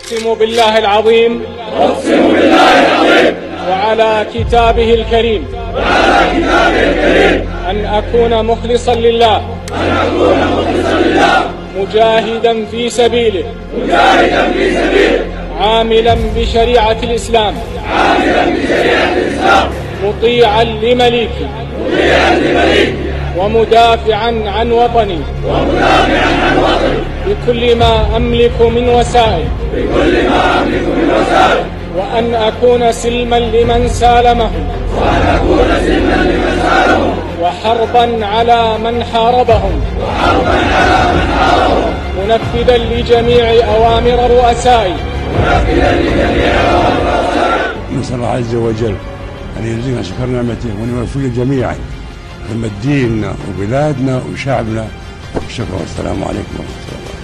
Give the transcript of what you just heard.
أقسم بالله العظيم وعلى كتابه الكريم أن أكون مخلصا لله مجاهدا في سبيله عاملا بشريعة الإسلام مطيعا لمليكي ومدافعا عن وطني بكل ما أملك من وسائل وأن أكون سلما لمن سالمهم وحربا على من حاربهم منفذا لجميع أوامر رؤسائي. نسأل الله عز وجل أن يجزينا شكر نعمته وأن يوفقنا جميعا لما ديننا وبلادنا وشعبنا. والشكر والسلام عليكم ورحمة الله.